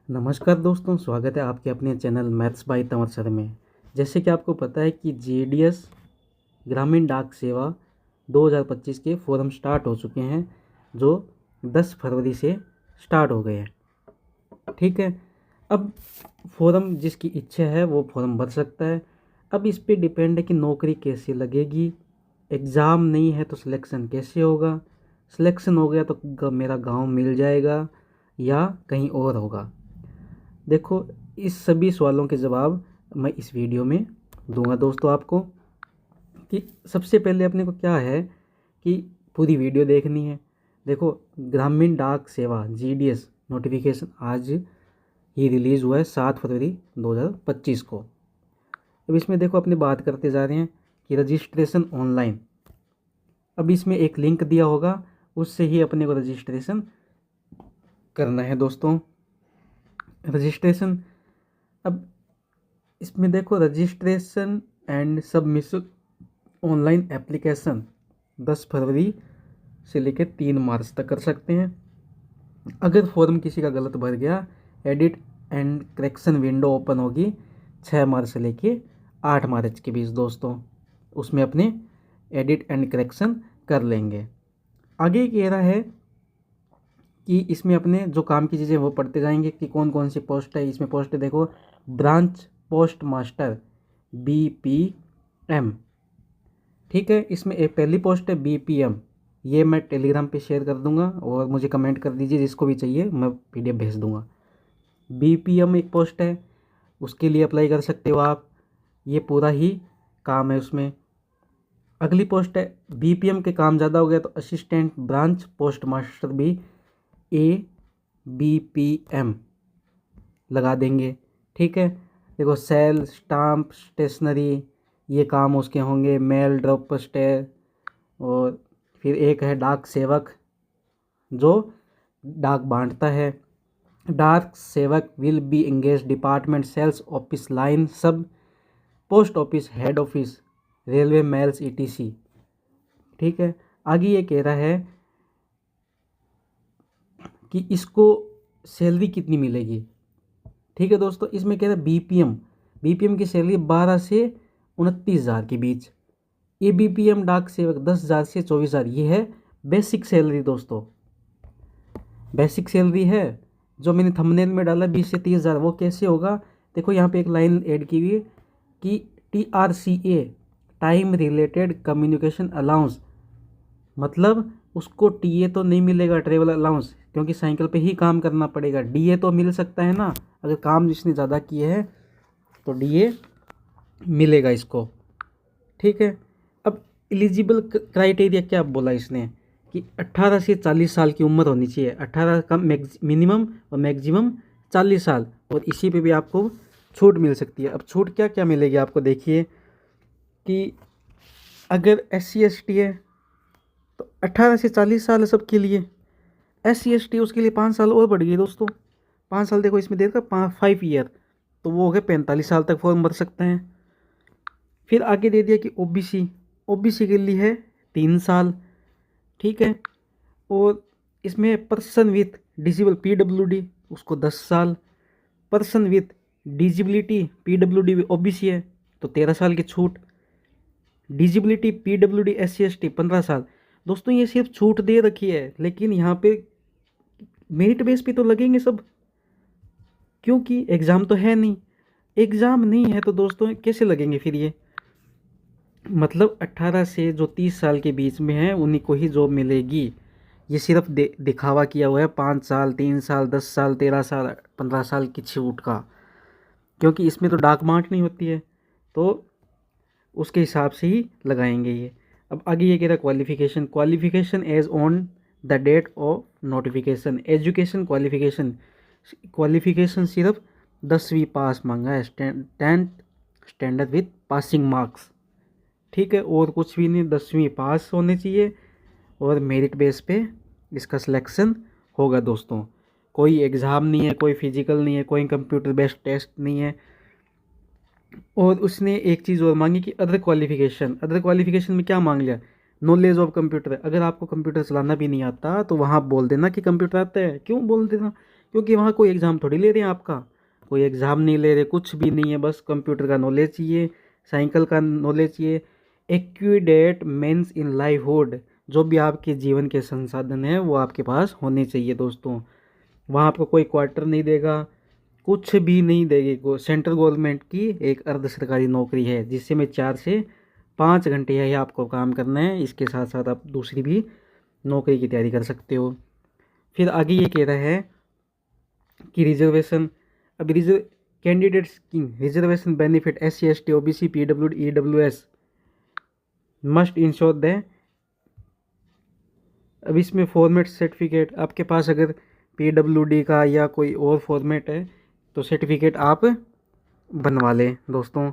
नमस्कार दोस्तों, स्वागत है आपके अपने channel maths by Tanwar sir में। जैसे कि आपको पता है कि जीडीएस ग्रामीण डाक सेवा 2025 के फॉर्म स्टार्ट हो चुके हैं, जो 10 फरवरी से स्टार्ट हो गए हैं। ठीक है, अब फॉर्म जिसकी इच्छा है वो फॉर्म भर सकता है। अब इस पे डिपेंड है कि नौकरी कैसे लगेगी। एग्ज़ाम नहीं है तो सिलेक्शन कैसे होगा, सिलेक्शन हो गया तो मेरा गांव मिल जाएगा या कहीं और होगा। देखो, इस सभी सवालों के जवाब मैं इस वीडियो में दूंगा दोस्तों आपको। कि सबसे पहले अपने को क्या है कि पूरी वीडियो देखनी है। देखो, ग्रामीण डाक सेवा जीडीएस नोटिफिकेशन आज ही रिलीज़ हुआ है 7 फरवरी 2025 को। अब इसमें देखो अपने बात करते जा रहे हैं कि रजिस्ट्रेशन ऑनलाइन। अब इसमें एक लिंक दिया होगा, उससे ही अपने को रजिस्ट्रेशन करना है दोस्तों। रजिस्ट्रेशन, अब इसमें देखो registration and submission online application 10 फरवरी से लेकर 3 मार्च तक कर सकते हैं। अगर फॉर्म किसी का गलत भर गया, edit and correction window open होगी 6 मार्च से लेके 8 मार्च के बीच दोस्तों। उसमें अपने एडिट एंड करेक्शन कर लेंगे। आगे कह रहा है कि इसमें अपने जो काम की चीज़ें वो पढ़ते जाएंगे कि कौन कौन सी पोस्ट है। इसमें पोस्ट है देखो, ब्रांच पोस्ट मास्टर BPM। ठीक है, इसमें एक पहली पोस्ट है BPM। ये मैं टेलीग्राम पे शेयर कर दूंगा और मुझे कमेंट कर दीजिए, जिसको भी चाहिए मैं PDF भेज दूंगा। BPM एक पोस्ट है, उसके लिए अप्लाई कर सकते हो आप। ये पूरा ही काम है उसमें। अगली पोस्ट है BPM के काम ज़्यादा हो गया तो असिस्टेंट ब्रांच पोस्ट मास्टर भी ABPM लगा देंगे। ठीक है, देखो सेल स्टाम्प स्टेशनरी ये काम उसके होंगे, मेल ड्रॉप स्टेयर। और फिर एक है डाक सेवक, जो डाक बांटता है। डाक सेवक will be engage department sales office line sub post office head office railway mails ETC। ठीक है, आगे ये कह रहा है कि इसको सैलरी कितनी मिलेगी। ठीक है दोस्तों, इसमें कह रहा है BPM की सैलरी 12 से 29,000 के बीच। ABPM डाक सेवक 10,000 से 24,000। ये है बेसिक सैलरी दोस्तों। बेसिक सैलरी है जो मैंने थंबनेल में डाला 20 से 30,000। वो कैसे होगा, देखो यहाँ पे एक लाइन ऐड की हुई है कि TRCA time related communication allowance. मतलब उसको TA तो नहीं मिलेगा, ट्रेवल अलाउंस, क्योंकि साइकिल पे ही काम करना पड़ेगा। DA तो मिल सकता है ना, अगर काम जिसने ज़्यादा किए है तो DA मिलेगा इसको। ठीक है, अब एलिजिबल क्राइटेरिया क्या बोला इसने कि 18 से 40 साल की उम्र होनी चाहिए। 18 का मिनिमम और मैक्सिमम 40 साल, और इसी पे भी आपको छूट मिल सकती है। अब छूट क्या क्या मिलेगी आपको, देखिए कि अगर SC ST है तो 18 से 40 साल है सबके लिए। SC ST उसके लिए 5 साल और बढ़ गई दोस्तों। 5 साल देखो इसमें देर का 5 ईयर, तो वो हो गए 45 साल तक फॉर्म भर सकते हैं। फिर आगे दे दिया कि OBC के लिए है 3 साल। ठीक है, और इसमें पर्सन विथ डिसेबल PWD उसको 10 साल। पर्सन विथ डिजिबिलिटी PWD OBC है तो 13 साल की छूट। डिजिबिलिटी PWD SC ST 15 साल। दोस्तों ये सिर्फ छूट दे रखी है, लेकिन यहाँ पे मेरिट बेस पे तो लगेंगे सब, क्योंकि एग्ज़ाम तो है नहीं। एग्ज़ाम नहीं है तो दोस्तों कैसे लगेंगे फिर ये। मतलब 18 से जो 30 साल के बीच में है उन्हीं को ही जॉब मिलेगी। ये सिर्फ दिखावा किया हुआ है 5 साल 3 साल 10 साल 13 साल 15 साल की छूट का, क्योंकि इसमें तो डाक बांटनी होती है, तो उसके हिसाब से ही लगाएंगे ये। अब आगे ये कह रहा है qualification age on the date of notification. Education qualification सिर्फ 10वीं पास मांगा है, 10th standard with passing marks. ठीक है, और कुछ भी नहीं, 10वीं पास होने चाहिए और मेरिट बेस पे इसका सिलेक्शन होगा दोस्तों। कोई एग्ज़ाम नहीं है, कोई फिजिकल नहीं है, कोई कंप्यूटर बेस्ड टेस्ट नहीं है। और उसने एक चीज़ और मांगी कि अदर क्वालिफिकेशन में क्या मांग लिया, नॉलेज ऑफ कंप्यूटर। अगर आपको कंप्यूटर चलाना भी नहीं आता तो वहाँ बोल देना कि कंप्यूटर आता है। क्यों बोल देना, क्योंकि वहाँ कोई एग्ज़ाम थोड़ी ले रहे हैं आपका, कोई एग्ज़ाम नहीं ले रहे, कुछ भी नहीं है, बस कंप्यूटर का नॉलेज चाहिए, साइकिल का नॉलेज चाहिए। एक्यूडेट मीन्स इन लाइवहुड, जो भी आपके जीवन के संसाधन हैं वो आपके पास होने चाहिए दोस्तों। वहाँ आपको कोई क्वार्टर नहीं देगा, कुछ भी नहीं देगी। सेंट्रल गवर्नमेंट की एक अर्ध सरकारी नौकरी है जिससे में 4 से 5 घंटे ही आपको काम करना है। इसके साथ साथ आप दूसरी भी नौकरी की तैयारी कर सकते हो। फिर आगे ये कह रहा है कि रिजर्वेशन, अब रिजर्व कैंडिडेट्स की reservation benefit SC ST OBC PWD EWS must ensure the, अब इसमें फॉर्मेट सर्टिफिकेट आपके पास अगर PWD का या कोई और फॉर्मेट है तो सर्टिफिकेट आप बनवा लें दोस्तों।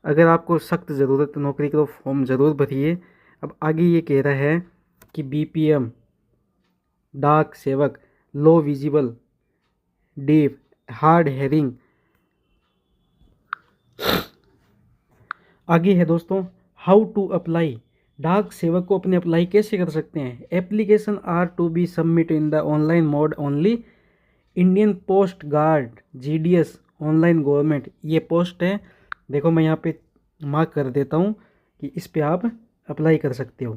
अगर आपको सख्त ज़रूरत है नौकरी की तो फॉर्म ज़रूर भरिए। अब आगे ये कह रहा है कि BPM डाक सेवक, लो विजिबल, डीप, हार्ड हेयरिंग। आगे है दोस्तों हाउ टू अप्लाई, डाक सेवक को अपने अप्लाई कैसे कर सकते हैं। Application are to be submit in the online mode only. Indian post guard GDS online government, ये पोस्ट है, देखो मैं यहाँ पे मार्क कर देता हूँ कि इस पे आप अप्लाई कर सकते हो।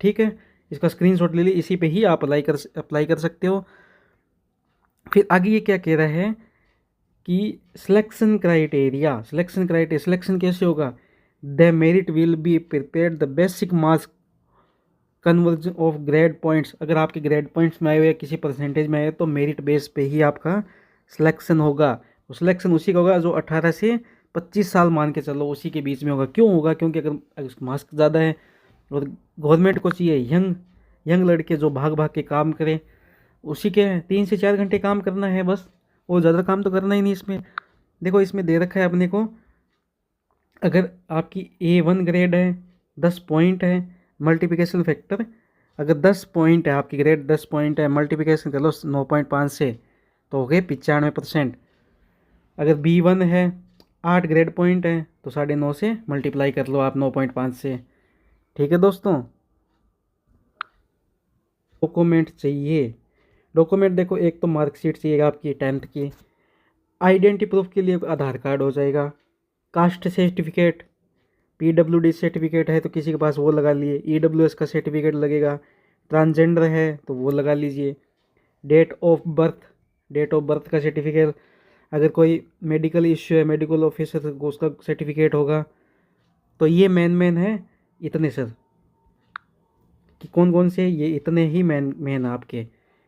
ठीक है, इसका स्क्रीनशॉट ले ली, इसी पे ही आप अप्लाई कर सकते हो। फिर आगे ये क्या कह रहा है कि सिलेक्शन क्राइटेरिया, सिलेक्शन कैसे होगा। The merit will be prepared the basic marks conversion of grade points, अगर आपके ग्रेड पॉइंट्स में आए हुए किसी परसेंटेज में आए तो मेरिट बेस पे ही आपका सिलेक्शन होगा। सिलेक्शन उसी का होगा जो 18 से 25 साल मान के चलो उसी के बीच में होगा। क्यों होगा, क्योंकि अगर मार्क्स ज़्यादा है और गवर्नमेंट को चाहिए यंग लड़के जो भाग भाग के काम करें, उसी के 3 से 4 घंटे काम करना है बस, और ज़्यादा काम तो करना ही नहीं। इसमें देखो इसमें दे रखा है अपने को, अगर आपकी A1 ग्रेड है, 10 पॉइंट है, मल्टीप्लिकेशन फैक्टर अगर 10 पॉइंट है, आपकी ग्रेड 10 पॉइंट है, मल्टीप्लिकेशन कर लो 9.5 से तो हो गए 95%। अगर B1 है, 8 ग्रेड पॉइंट है तो 9.5 से मल्टीप्लाई कर लो आप 9.5 से। ठीक है दोस्तों। डॉक्यूमेंट चाहिए, डॉक्यूमेंट देखो एक तो मार्कशीट चाहिए आपकी 10th की, आइडेंटिटी प्रूफ के लिए आधार कार्ड हो जाएगा, कास्ट सर्टिफिकेट, PWD सर्टिफिकेट है तो किसी के पास वो लगा लिए, EWS का सर्टिफिकेट लगेगा, ट्रांसजेंडर है तो वो लगा लीजिए, डेट ऑफ बर्थ का सर्टिफिकेट, अगर कोई मेडिकल इश्यू है मेडिकल ऑफिसर को उसका सर्टिफिकेट होगा। तो ये मेन है इतने सर, कि कौन कौन से, ये इतने ही मेन आपके।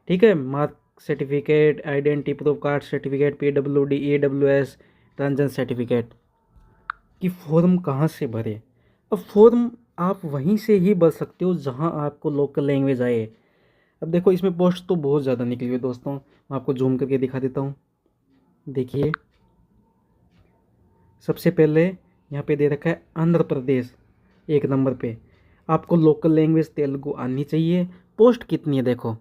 ठीक है, mark certificate, identity proof, card certificate, PWD EWS, transgender certificate. कि फॉर्म कहाँ से भरे, अब फॉर्म आप वहीं से ही भर सकते हो जहाँ आपको लोकल लैंग्वेज आए। अब देखो इसमें पोस्ट तो बहुत ज़्यादा निकली हुई है दोस्तों, मैं आपको जूम करके दिखा देता हूँ। देखिए सबसे पहले यहाँ पे दे रखा है आंध्र प्रदेश 1 नंबर पे, आपको लोकल लैंग्वेज तेलुगु आनी चाहिए। पोस्ट कितनी है देखो,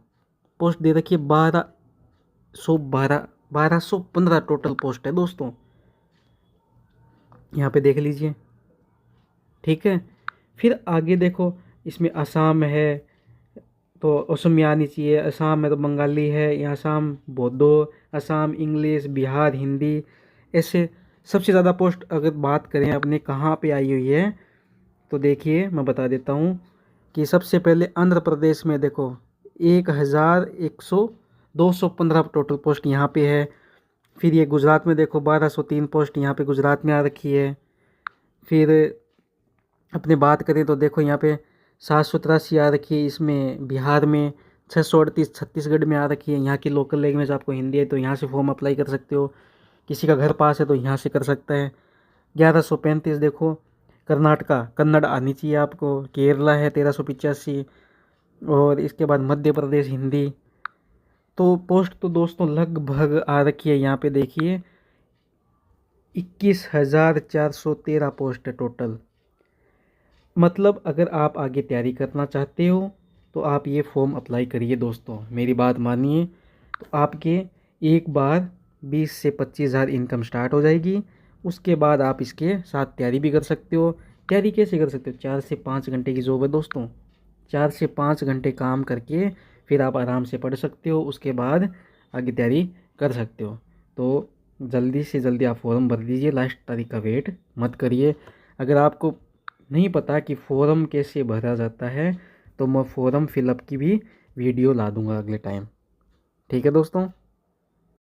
पोस्ट दे रखी है 1215 टोटल पोस्ट है दोस्तों, यहाँ पे देख लीजिए। ठीक है, फिर आगे देखो इसमें असम है तो असमिया आनी चाहिए, असम में तो बंगाली है, यहाँ असम बोडो, असम इंग्लिश, बिहार हिंदी। ऐसे सबसे ज़्यादा पोस्ट अगर बात करें अपने कहाँ पे आई हुई है तो देखिए मैं बता देता हूँ कि सबसे पहले आंध्र प्रदेश में देखो 215 टोटल पोस्ट यहाँ पे है। फिर ये गुजरात में देखो 1203 पोस्ट यहाँ पे गुजरात में आ रखी है। फिर अपने बात करें तो देखो यहाँ पे 783 आ रखी है, इसमें बिहार में 638 छत्तीसगढ़ में आ रखी है। यहाँ की लोकल लैंग्वेज आपको हिंदी है तो यहाँ से फॉर्म अप्लाई कर सकते हो, किसी का घर पास है तो यहाँ से कर सकता है। 1135 देखो कर्नाटका, कन्नड़ आनी चाहिए आपको। केरला है 1385, और इसके बाद मध्य प्रदेश हिंदी। तो पोस्ट तो दोस्तों लगभग आ रखी है, यहाँ पे देखिए 21,413 पोस्ट है टोटल। मतलब अगर आप आगे तैयारी करना चाहते हो तो आप ये फॉर्म अप्लाई करिए दोस्तों, मेरी बात मानिए। तो आपके एक बार 20 से 25,000 इनकम स्टार्ट हो जाएगी। उसके बाद आप इसके साथ तैयारी भी कर सकते हो। तैयारी कैसे कर सकते हो, 4 से 5 घंटे की जॉब है दोस्तों, 4 से 5 घंटे काम करके फिर आप आराम से पढ़ सकते हो। उसके बाद आगे तैयारी कर सकते हो। तो जल्दी से जल्दी आप फॉर्म भर दीजिए, लास्ट तारीख का वेट मत करिए। अगर आपको नहीं पता कि फॉर्म कैसे भरा जाता है तो मैं फॉर्म फिलअप की भी वीडियो ला दूंगा अगले टाइम। ठीक है दोस्तों।